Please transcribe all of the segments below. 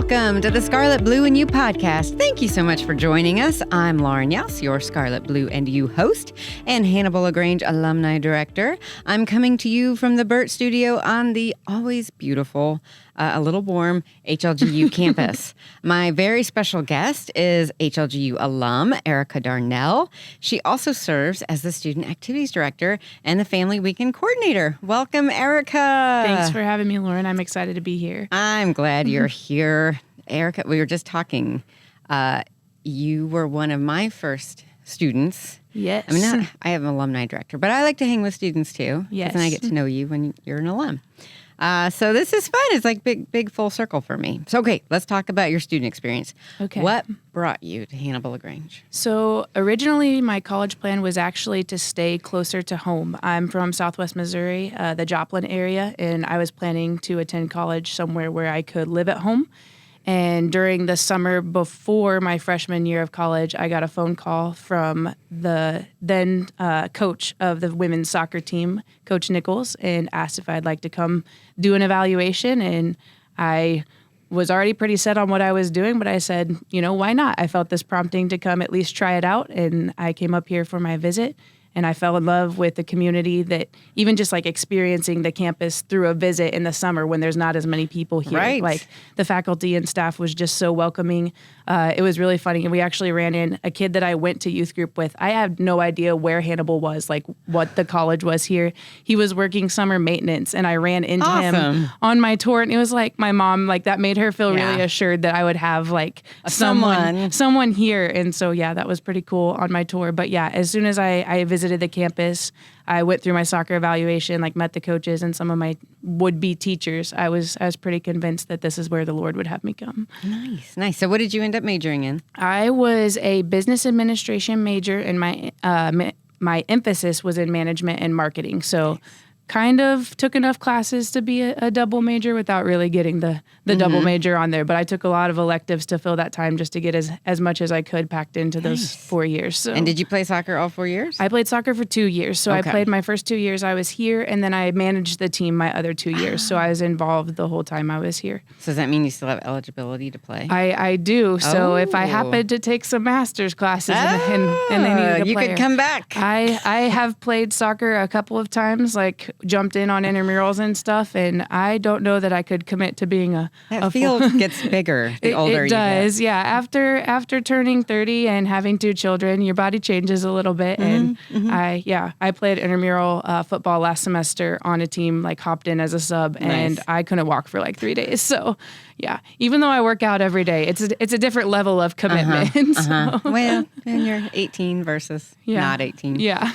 Welcome to the Scarlet, Blue, and You podcast. Thank you so much for joining us. I'm Lauren Youse, your Scarlet, Blue, and You host and Hannibal-LaGrange Alumni Director. I'm coming to you from the Burt Studio on the always beautiful, a little warm HLGU campus. My very special guest is HLGU alum Erica Darnell. She also serves as the Student Activities Director and the Family Weekend Coordinator. Welcome, Erica. Thanks for having me, Lauren. I'm excited to be here. I'm glad you're here. Erica, we were just talking. You were one of my first students. Yes. I mean, I have an alumni director, but I like to hang with students too. Yes. And I get to know you when you're an alum. So this is fun. It's like big full circle for me. So, okay, let's talk about your student experience. Okay. What brought you to Hannibal-LaGrange? So originally my college plan was actually to stay closer to home. I'm from Southwest Missouri, the Joplin area, and I was planning to attend college somewhere where I could live at home. And during the summer before my freshman year of college, I got a phone call from the then coach of the women's soccer team, Coach Nichols, and asked if I'd like to come do an evaluation. And I was already pretty set on what I was doing, but I said, why not? I felt this prompting to come at least try it out. And I came up here for my visit. And I fell in love with the community, that even just like experiencing the campus through a visit in the summer when there's not as many people here. Right. Like the faculty and staff was just so welcoming. It was really funny. And we actually ran in a kid that I went to youth group with. I had no idea where Hannibal was, like what the college was here. He was working summer maintenance and I ran into him on my tour. And it was like my mom, like that made her feel really assured that I would have like someone here. And so, that was pretty cool on my tour. But as soon as I visited the campus, I went through my soccer evaluation, like met the coaches and some of my would-be teachers. I was pretty convinced that this is where the Lord would have me come. Nice. So what did you end up majoring in? I was a business administration major, and my emphasis was in management and marketing. So kind of took enough classes to be a double major without really getting the double major on there. But I took a lot of electives to fill that time just to get as much as I could packed into those 4 years. So. And did you play soccer all 4 years? I played soccer for 2 years. So Okay. I played my first 2 years I was here, and then I managed the team my other 2 years. So I was involved the whole time I was here. So does that mean you still have eligibility to play? I do. So if I happen to take some master's classes and they need a player, you could come back. I have played soccer a couple of times, like jumped in on intramurals and stuff, and I don't know that I could commit to being a field gets bigger the older it does, you get. After turning 30 and having 2 children, your body changes a little bit. And I played intramural football last semester on a team, like hopped in as a sub, and I couldn't walk for like 3 days. So even though I work out every day, it's a different level of commitment. So. Well, and you're 18 versus not 18. Yeah.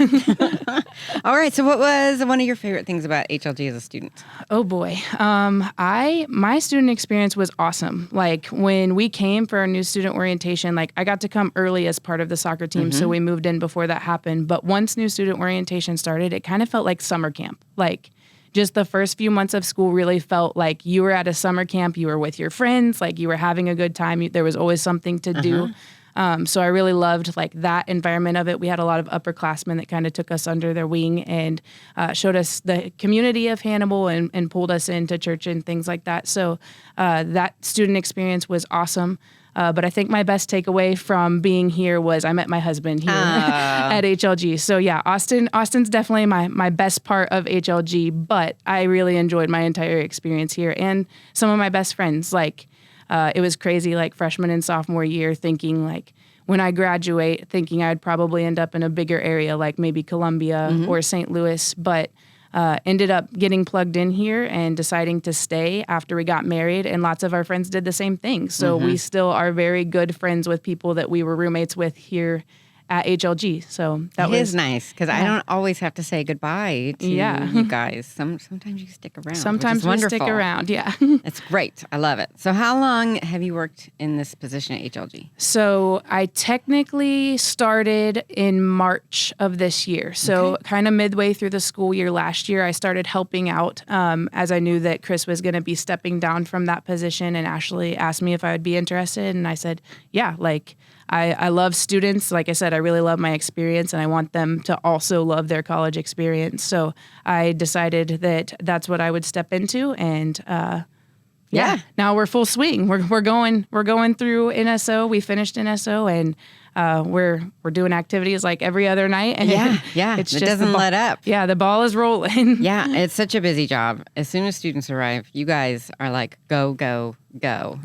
All right. So what was one of your favorite things about HLG as a student? Oh boy. My student experience was awesome. Like when we came for our new student orientation, like I got to come early as part of the soccer team. So we moved in before that happened. But once new student orientation started, it kind of felt like summer camp. Like just the first few months of school really felt like you were at a summer camp, you were with your friends, like you were having a good time. There was always something to do. So I really loved like that environment of it. We had a lot of upperclassmen that kind of took us under their wing and showed us the community of Hannibal and pulled us into church and things like that. So that student experience was awesome. But I think my best takeaway from being here was I met my husband here at HLG. So Austin's definitely my best part of HLG, but I really enjoyed my entire experience here and some of my best friends. Like it was crazy, like freshman and sophomore year, thinking like when I graduate, thinking I'd probably end up in a bigger area, like maybe Columbia or St. Louis, but ended up getting plugged in here and deciding to stay after we got married. And lots of our friends did the same thing. So we still are very good friends with people that we were roommates with here at HLG. So that was nice because I don't always have to say goodbye to you guys. Sometimes you stick around. Sometimes we stick around. Yeah. It's great. I love it. So how long have you worked in this position at HLG? So I technically started in March of this year. So kind of midway through the school year last year, I started helping out as I knew that Chris was going to be stepping down from that position, and Ashley asked me if I would be interested. And I said, yeah, like I love students. Like I said, I really love my experience and I want them to also love their college experience. So I decided that that's what I would step into, and Now we're full swing. We're going through NSO. We finished NSO, and we're doing activities like every other night. And it doesn't let up. Yeah, the ball is rolling. Yeah, it's such a busy job. As soon as students arrive, you guys are like go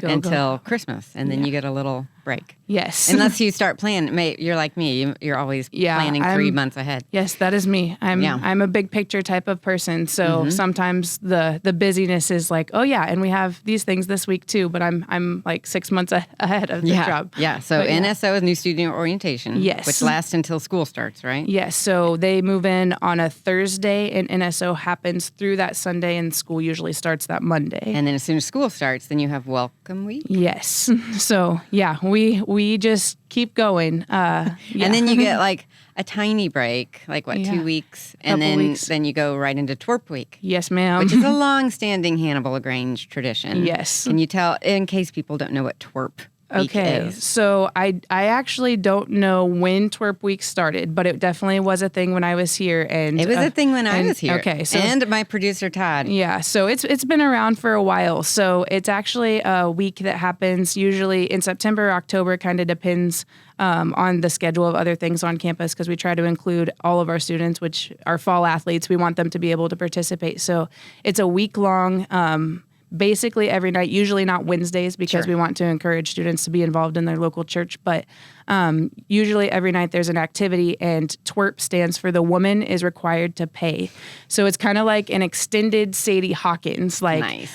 until Christmas, and then you get a little break. Yes. Unless you start planning. You're like me. You're always planning 3 months ahead. Yes, that is me. I'm a big picture type of person. So sometimes the busyness is like, oh yeah, and we have these things this week too. But I'm like 6 months ahead of the job. Yeah. So NSO is New Student Orientation. Yes. Which lasts until school starts, right? Yes. So they move in on a Thursday, and NSO happens through that Sunday, and school usually starts that Monday. And then as soon as school starts, then you have welcome week. Yes. So yeah, we just keep going. And then you get like a tiny break, like 2 weeks, and then you go right into twerp week. Yes, ma'am. Which is a long-standing Hannibal-LaGrange tradition. Yes. Can you tell, in case people don't know what twerp week is? So I actually don't know when twerp week started, but it definitely was a thing when I was here. And it was a thing when I was here. Okay, so, and my producer Todd. Yeah, so it's been around for a while. So it's actually a week that happens usually in September, October. Kind of depends on the schedule of other things on campus, because we try to include all of our students, which are fall athletes. We want them to be able to participate. So it's a week long. Basically every night, usually not Wednesdays, because we want to encourage students to be involved in their local church, but usually every night there's an activity, and twerp stands for the woman is required to pay. So it's kind of like an extended Sadie Hawkins, like, nice.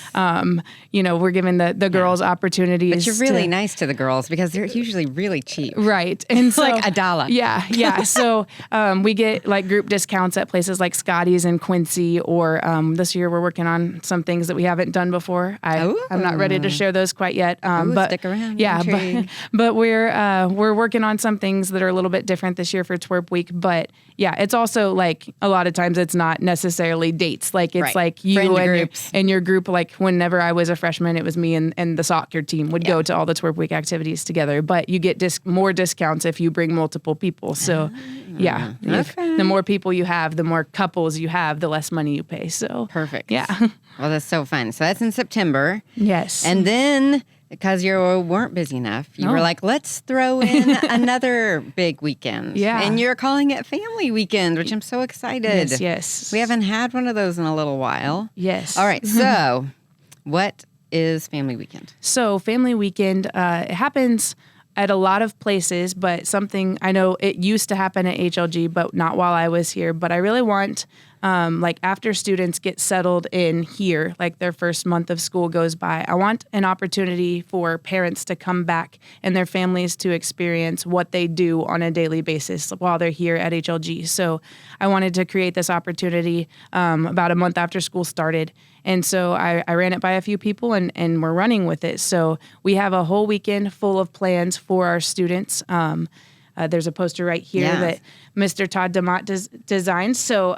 We're giving the girls opportunities. But you're really nice to the girls, because they're usually really cheap. Right. And it's like $1. Yeah. So we get like group discounts at places like Scotty's and Quincy, or this year we're working on some things that we haven't done before. I'm not ready to share those quite yet. But stick around. Yeah, but we're working on some things that are a little bit different this year for twerp week. But yeah, it's also like a lot of times it's not necessarily dates. Like it's like you and your group. Like whenever I was a freshman, it was me and the soccer team would go to all the twerp week activities together. But you get more discounts if you bring multiple people. So the more people you have, the more couples you have, the less money you pay. So perfect. Yeah. Well, that's so fun. So that's in September. Yes. And then, because you weren't busy enough, you were like, let's throw in another big weekend. Yeah. And you're calling it Family Weekend, which I'm so excited. Yes. We haven't had one of those in a little while. Yes. All right. So what is Family Weekend? So Family Weekend, it happens at a lot of places, but something I know it used to happen at HLG, but not while I was here. But I really want, like after students get settled in here, like their first month of school goes by, I want an opportunity for parents to come back and their families to experience what they do on a daily basis while they're here at HLG. So I wanted to create this opportunity about a month after school started. And so I ran it by a few people, and we're running with it. So we have a whole weekend full of plans for our students. There's a poster right here that Mr. Todd DeMott designed. So,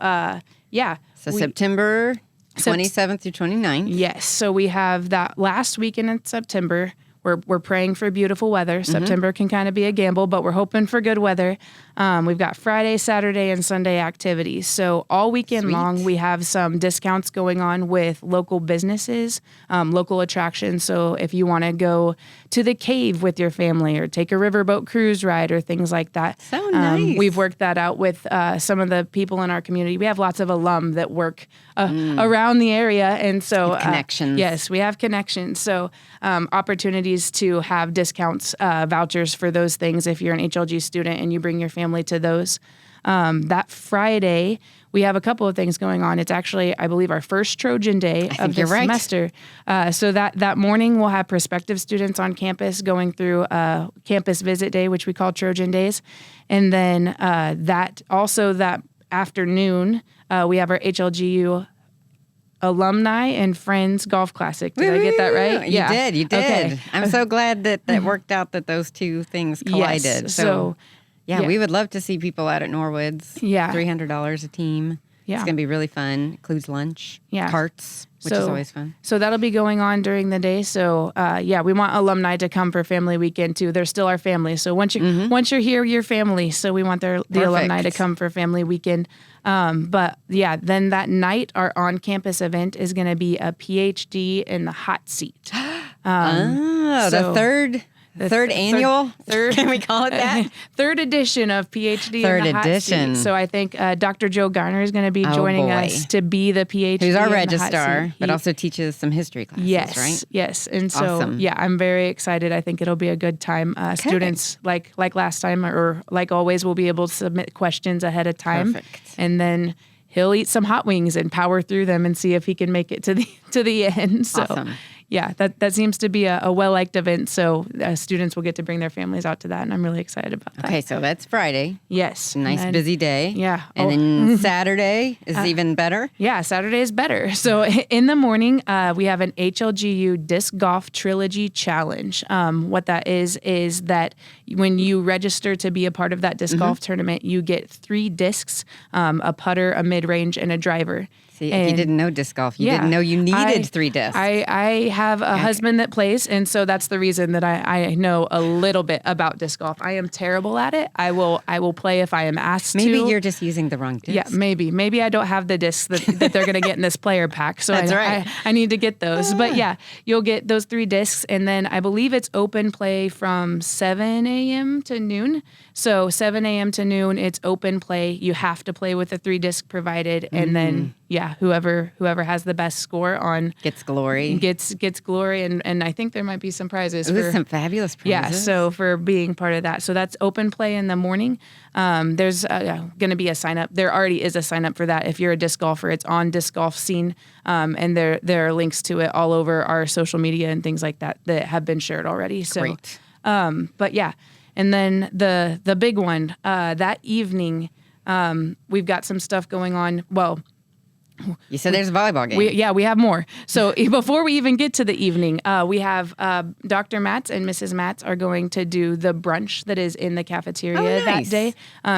So September 27th through 29th. Yes. So we have that last weekend in September. We're praying for beautiful weather. Mm-hmm. September can kind of be a gamble, but we're hoping for good weather. We've got Friday, Saturday, and Sunday activities. So all weekend long, we have some discounts going on with local businesses, local attractions. So if you want to go to the cave with your family or take a riverboat cruise ride or things like that. So nice. We've worked that out with some of the people in our community. We have lots of alum that work around the area. And so connections. Yes, we have connections. So opportunities to have discounts, vouchers for those things if you're an HLG student and you bring your family to those. That Friday, we have a couple of things going on. It's actually, I believe, our first Trojan Day of the semester. So that morning, we'll have prospective students on campus going through campus visit day, which we call Trojan Days. And then that afternoon, we have our HLGU Alumni and Friends Golf Classic. Did I get that right? You did. Okay. I'm so glad that worked out that those two things collided. Yes. So we would love to see people out at Norwood's. Yeah. $300 a team. Yeah. It's going to be really fun. Includes lunch, Yeah. carts, which is always fun. So that'll be going on during the day. So we want alumni to come for family weekend too. They're still our family. So once you're here, you're family. So we want the alumni to come for family weekend. But yeah, then that night, our on-campus event is going to be a PhD in the hot seat. The third annual? Can we call it that? Third edition of PhD in the hot seat. So I think Dr. Joe Garner is going to be joining us to be the PhD. Who's our in registrar, but also teaches some history classes, right? Yes. And so, Awesome. I'm very excited. I think it'll be a good time. Students, like last time or like always, will be able to submit questions ahead of time. Perfect. And then he'll eat some hot wings and power through them and see if he can make it to the end. So, Awesome. Yeah, that seems to be a well-liked event, so students will get to bring their families out to that, and I'm really excited about that. Okay, so that's Friday. Yes. Nice busy day. Yeah. And then Saturday is even better. Yeah, Saturday is better. So in the morning, we have an HLGU Disc Golf Trilogy Challenge. What that is that when you register to be a part of that disc golf tournament, you get 3 discs, a putter, a mid-range, and a driver. See, if you didn't know disc golf, you didn't know you needed 3 discs. I have a husband that plays, and so that's the reason that I know a little bit about disc golf. I am terrible at it. I will play if I am asked Maybe to. you're just using the wrong disc. Yeah, maybe. Maybe I don't have the discs that they're going to get in this player pack. So That's right. I need to get those. But yeah, you'll get those 3 discs, and then I believe it's open play from 7 a.m. to noon. So 7 a.m. to noon, it's open play. You have to play with the 3 disc provided, and then whoever has the best score on Gets glory. Gets glory, and I think there might be some prizes. Ooh, some fabulous prizes. Yeah, so for being part of that. So that's open play in the morning. There's going to be a sign up. There already is a sign up for that. If you're a disc golfer, it's on Disc Golf Scene, and there are links to it all over our social media and things like that have been shared already. So, Great. But yeah, and then the big one that evening, we've got some stuff going on. Well, You said there's a volleyball game. We have more. So before we even get to the evening, we have Dr. Matz and Mrs. Matz are going to do the brunch that is in the cafeteria that day.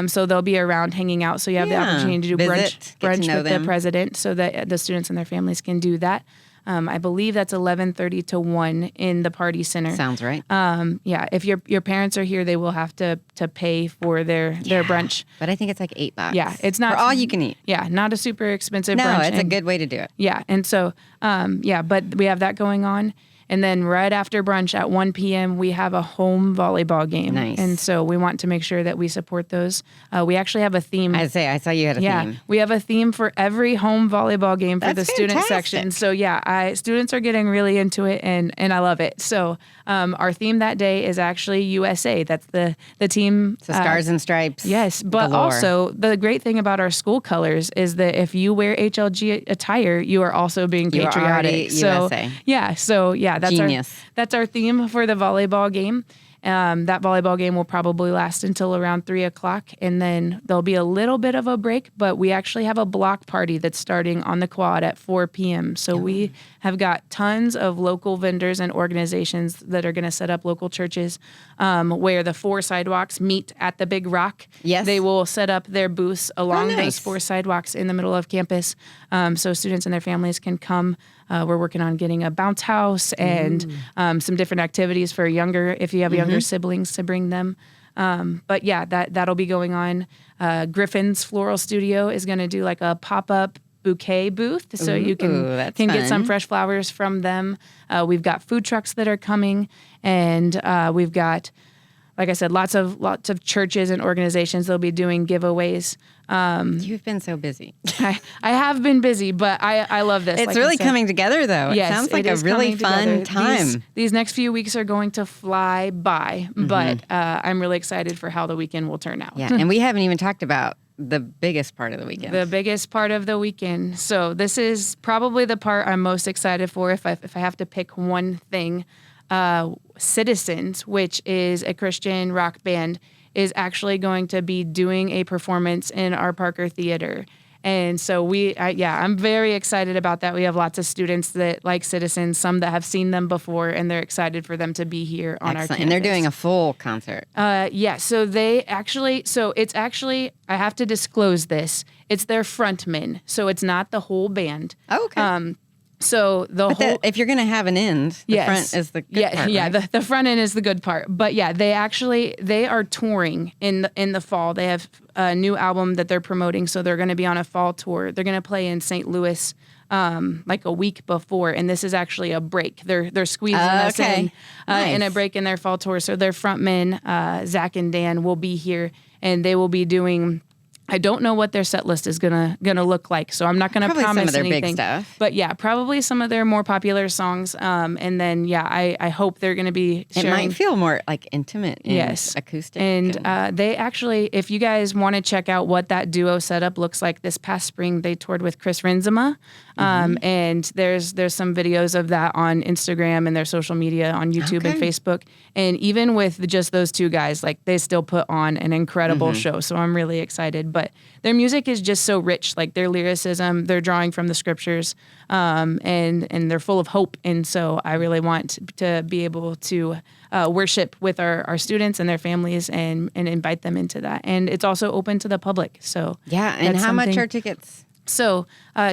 So they'll be around hanging out. So you have the opportunity to do brunch with the president so that the students and their families can do that. I believe that's 11:30 to 1 in the party center. Sounds right. If your parents are here, they will have to pay for their brunch. But I think it's like $8. Yeah, it's not for all you can eat. Yeah, not a super expensive brunch. No, it's a good way to do it. Yeah, and so but we have that going on. And then right after brunch at 1 p.m., we have a home volleyball game. Nice. And so we want to make sure that we support those. We actually have a theme. I saw you had a theme. We have a theme for every home volleyball game for That's the student fantastic. section. So students are getting really into it, and I love it. So our theme that day is actually USA. That's the team. So stars and stripes. Yes, but galore. also the great thing about our school colors is that if you wear HLG attire, you are also being You are patriotic. already USA. That's Genius. that's our theme for the volleyball game. That volleyball game will probably last until around 3 o'clock, and then there'll be a little bit of a break, but we actually have a block party that's starting on the quad at 4 p.m. So we have got tons of local vendors and organizations that are going to set up local churches where the 4 sidewalks meet at the big rock. Yes. They will set up their booths along nice. those 4 sidewalks in the middle of campus so students and their families can come. We're working on getting a bounce house and some different activities for if you have younger siblings, to bring them. But yeah, that'll be going on. Griffin's Floral Studio is going to do like a pop-up bouquet booth, so you can get some fresh flowers from them. We've got food trucks that are coming, and we've got, like I said, lots of churches and organizations. They'll be doing giveaways. You've been so busy. I have been busy, but I love this. It's really coming together, though. Yes, it sounds like it a is really coming fun together. time. These next few weeks are going to fly by, but I'm really excited for how the weekend will turn out. Yeah, and we haven't even talked about the biggest part of the weekend. The biggest part of the weekend. So this is probably the part I'm most excited for if I have to pick one thing. Citizens, which is a Christian rock band, is actually going to be doing a performance in our Parker Theater. And so I'm very excited about that. We have lots of students that like Citizens, some that have seen them before, and they're excited for them to be here on our campus. And they're doing a full concert. So it's actually, I have to disclose this. It's their frontman. So it's not the whole band. Oh, okay. So if you're going to have an end, the front is the good part. Yeah, right? the front end is the good part. But yeah, they are touring in the fall. They have a new album that they're promoting, so they're going to be on a fall tour. They're going to play in St. Louis like a week before, and this is actually a break. They're squeezing us in a break in their fall tour. So their frontmen, Zach and Dan, will be here, and they will be doing. I don't know what their set list is gonna look like, so I'm not gonna promise some of their anything. Big stuff. But yeah, probably some of their more popular songs. And then I hope they're gonna be sharing. It might feel more like intimate and acoustic. And they actually, if you guys want to check out what that duo setup looks like, this past spring they toured with Chris Renzema. And there's some videos of that on Instagram and their social media on YouTube and Facebook. And even with just those two guys, like they still put on an incredible show. So I'm really excited. But their music is just so rich, like their lyricism, they're drawing from the scriptures, and they're full of hope. And so I really want to be able to worship with our students and their families and invite them into that. And it's also open to the public. So yeah, and how much are tickets? So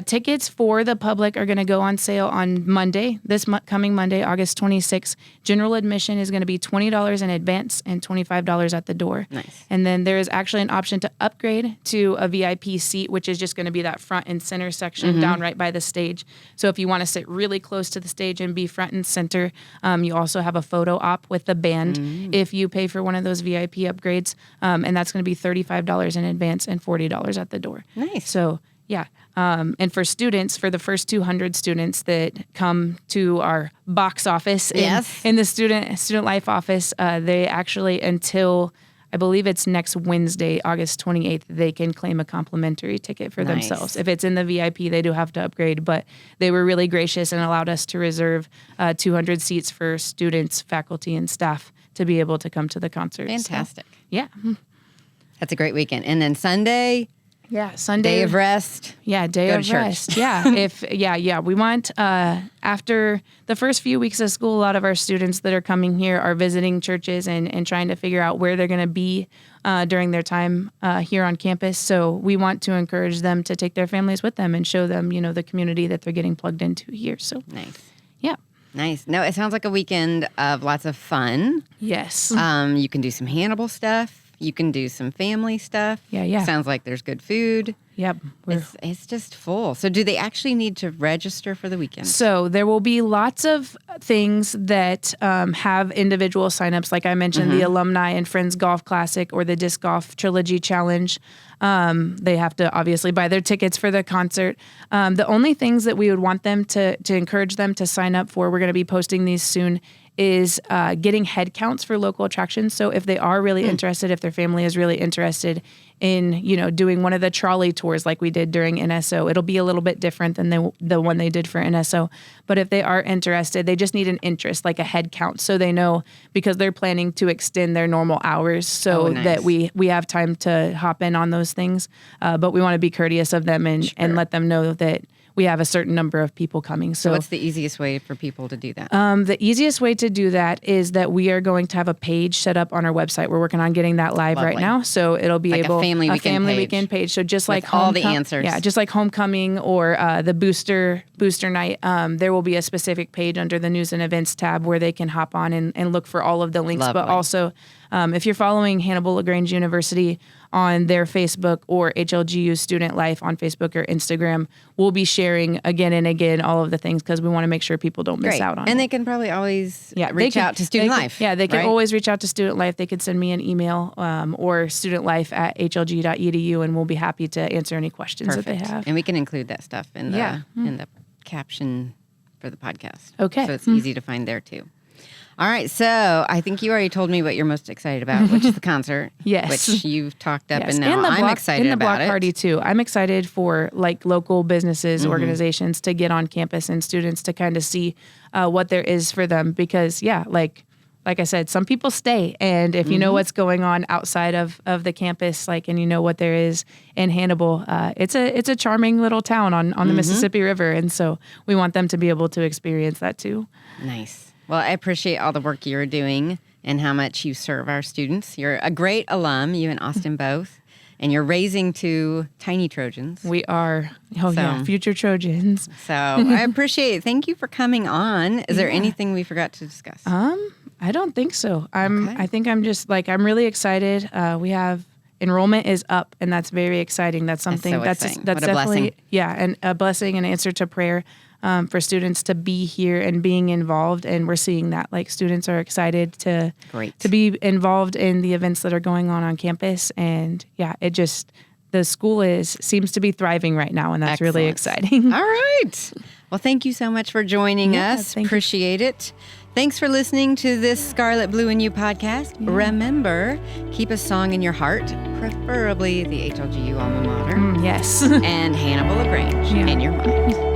tickets for the public are going to go on sale on Monday, coming Monday, August 26th. General admission is going to be $20 in advance and $25 at the door. Nice. And then there is actually an option to upgrade to a VIP seat, which is just going to be that front and center section down right by the stage. So if you want to sit really close to the stage and be front and center, you also have a photo op with the band if you pay for one of those VIP upgrades. And that's going to be $35 in advance and $40 at the door. Nice. So yeah. And for students, for the first 200 students that come to our box office in the student life office, they actually, until I believe it's next Wednesday, August 28th, they can claim a complimentary ticket for themselves. If it's in the VIP, they do have to upgrade, but they were really gracious and allowed us to reserve 200 seats for students, faculty, and staff to be able to come to the concert. Fantastic. So, yeah. That's a great weekend. And then Sunday... Yeah, Sunday. Day of rest. Yeah, day of rest. Yeah. We want, after the first few weeks of school, a lot of our students that are coming here are visiting churches and trying to figure out where they're going to be during their time here on campus. So we want to encourage them to take their families with them and show them, the community that they're getting plugged into here. So nice. Yeah. Nice. No, it sounds like a weekend of lots of fun. Yes. You can do some Hannibal stuff. You can do some family stuff. Yeah. Sounds like there's good food. Yep. It's just full. So do they actually need to register for the weekend? So there will be lots of things that have individual signups. Like I mentioned, the Alumni and Friends Golf Classic or the Disc Golf Trilogy Challenge. They have to obviously buy their tickets for the concert. The only things that we would want them to encourage them to sign up for, we're going to be posting these soon, is getting head counts for local attractions. So if they are really interested, if their family is really interested in, doing one of the trolley tours like we did during NSO, it'll be a little bit different than the one they did for NSO. But if they are interested, they just need an interest, like a head count, so they know, because they're planning to extend their normal hours so that we have time to hop in on those things. But we want to be courteous of them and let them know that we have a certain number of people coming. So what's the easiest way for people to do that? The easiest way to do that is that we are going to have a page set up on our website. We're working on getting that live right now. So it'll be like a family weekend page. So just like all the answers. Yeah, just like homecoming or the booster night, there will be a specific page under the news and events tab where they can hop on and look for all of the links. Lovely. But also, if you're following Hannibal-LaGrange University on their Facebook or HLGU Student Life on Facebook or Instagram, we'll be sharing again and again all of the things because we want to make sure people don't miss out on it. And they can probably always reach out to Student Life. They can always reach out to Student Life. They could send me an email or studentlife@hlg.edu, and we'll be happy to answer any questions that they have. And we can include that stuff in the caption for the podcast. Okay. So it's easy to find there too. All right, so I think you already told me what you're most excited about, which is the concert. Yes. Which you've talked up, and now I'm excited about it. And the block party, too. I'm excited for, local businesses, organizations to get on campus and students to kind of see what there is for them because, like I said, some people stay. And if you know what's going on outside of the campus, like, and you know what there is in Hannibal, it's a charming little town on the Mississippi River. And so we want them to be able to experience that too. Nice. Well, I appreciate all the work you're doing and how much you serve our students. You're a great alum, you and Austin both. And you're raising two tiny Trojans. We are. Future Trojans. So I appreciate it. Thank you for coming on. Is there anything we forgot to discuss? I don't think so. I think I'm just like, I'm really excited. We have enrollment is up, and that's very exciting. That's something that's definitely, and a blessing and answer to prayer. For students to be here and being involved, and we're seeing that like students are excited to be involved in the events that are going on campus, and the school seems to be thriving right now, and that's really exciting. All right. Well, thank you so much for joining us. Appreciate it. Thanks for listening to this Scarlet, Blue, and You podcast. Yeah. Remember, keep a song in your heart, preferably the HLGU alma mater. Yes. And Hannibal-LaGrange in your mind.